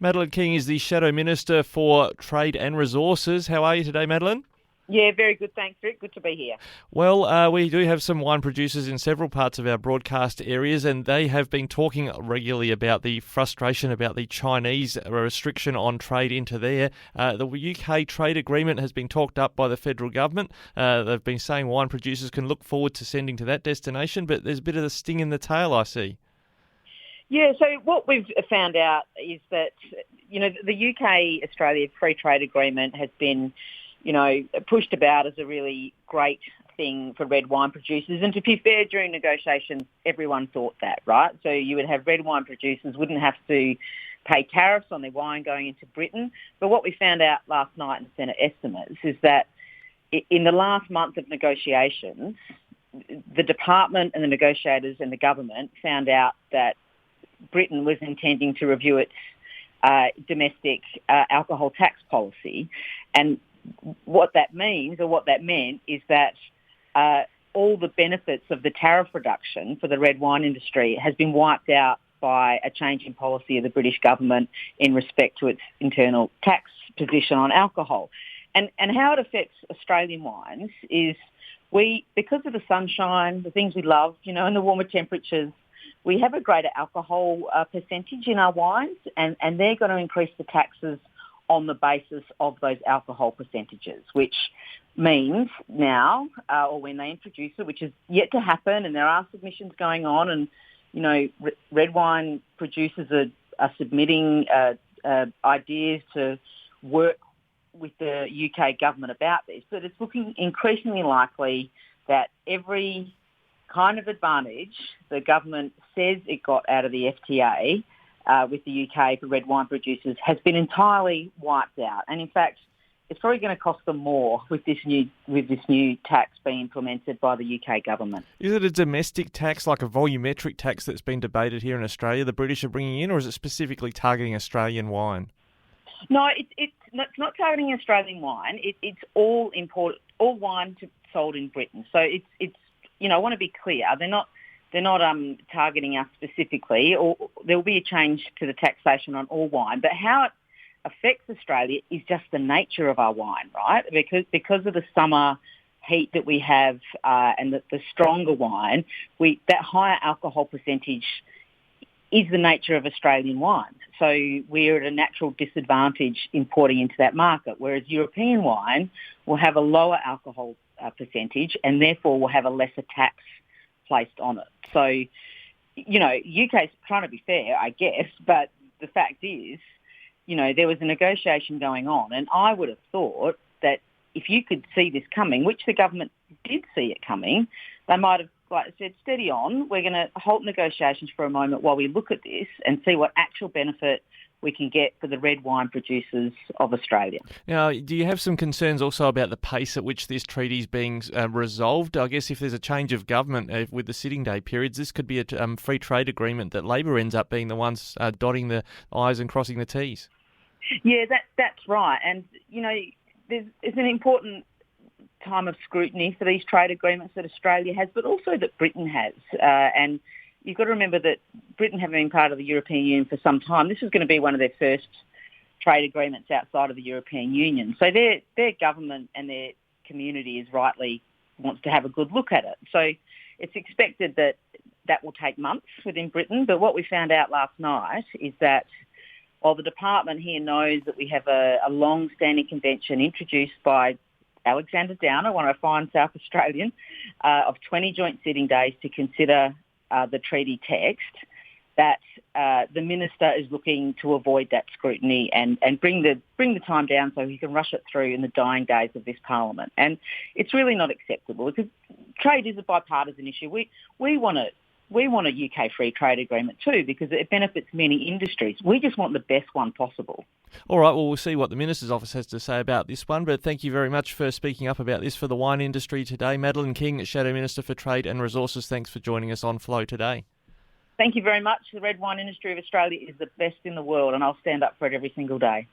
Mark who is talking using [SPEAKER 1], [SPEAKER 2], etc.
[SPEAKER 1] Madeleine King is the Shadow Minister for Trade and Resources. How are you today, Madeleine?
[SPEAKER 2] Yeah, very good. Thanks, Rick. Good to be here.
[SPEAKER 1] Well, we do have some wine producers in several parts of our broadcast areas, and they have been talking regularly about the frustration about the Chinese restriction on trade into there. The UK trade agreement has been talked up by the federal government. They've been saying wine producers can look forward to sending to that destination, but there's a bit of a sting in the tail, I see.
[SPEAKER 2] Yeah, so what we've found out is that, the UK-Australia Free Trade Agreement has been, pushed about as a really great thing for red wine producers. And to be fair, during negotiations, everyone thought that, right? So you would have red wine producers wouldn't have to pay tariffs on their wine going into Britain. But what we found out last night in the Senate estimates is that in the last month of negotiations, the department and the negotiators and the government found out that Britain was intending to review its domestic alcohol tax policy. And what that means, or what that meant, is that all the benefits of the tariff reduction for the red wine industry has been wiped out by a change in policy of the British government in respect to its internal tax position on alcohol. And how it affects Australian wines is because of the sunshine, the things we love, and the warmer temperatures, we have a greater alcohol percentage in our wines, and they're going to increase the taxes on the basis of those alcohol percentages, which means now, or when they introduce it, which is yet to happen, and there are submissions going on, and, red wine producers are submitting ideas to work with the UK government about this, but it's looking increasingly likely that every kind of advantage the government says it got out of the FTA with the UK for red wine producers has been entirely wiped out. And in fact, it's probably going to cost them more with this new tax being implemented by the UK government.
[SPEAKER 1] Is it a domestic tax, like a volumetric tax that's been debated here in Australia, the British are bringing in, or is it specifically targeting Australian wine?
[SPEAKER 2] No, it's not targeting Australian wine. It's all wine sold in Britain. So it's I want to be clear. They're not targeting us specifically, or there will be a change to the taxation on all wine. But how it affects Australia is just the nature of our wine, right? Because of the summer heat that we have and the stronger wine, that higher alcohol percentage is the nature of Australian wine. So we're at a natural disadvantage importing into that market, whereas European wine will have a lower alcohol percentage and therefore will have a lesser tax placed on it. So, UK's trying to be fair, I guess, but the fact is, there was a negotiation going on, and I would have thought that if you could see this coming, which the government did see it coming, they might have said, steady on, we're going to halt negotiations for a moment while we look at this and see what actual benefit we can get for the red wine producers of Australia.
[SPEAKER 1] Now, do you have some concerns also about the pace at which this treaty is being resolved? I guess if there's a change of government with the sitting day periods, this could be a free trade agreement that Labor ends up being the ones dotting the I's and crossing the T's.
[SPEAKER 2] Yeah, that's right. And, it's an important time of scrutiny for these trade agreements that Australia has, but also that Britain has. And you've got to remember that Britain, having been part of the European Union for some time, this is going to be one of their first trade agreements outside of the European Union. So their government and their community rightly wants to have a good look at it. So it's expected that will take months within Britain. But what we found out last night is that while the department here knows that we have a long-standing convention introduced by Alexander Downer, one of our fine South Australian, of 20 joint sitting days to consider the treaty text, that the minister is looking to avoid that scrutiny and bring the time down so he can rush it through in the dying days of this parliament. And it's really not acceptable because trade is a bipartisan issue. We want a UK free trade agreement too because it benefits many industries. We just want the best one possible.
[SPEAKER 1] All right, well, we'll see what the Minister's office has to say about this one, but thank you very much for speaking up about this for the wine industry today. Madeleine King, Shadow Minister for Trade and Resources, thanks for joining us on Flow today.
[SPEAKER 2] Thank you very much. The red wine industry of Australia is the best in the world, and I'll stand up for it every single day.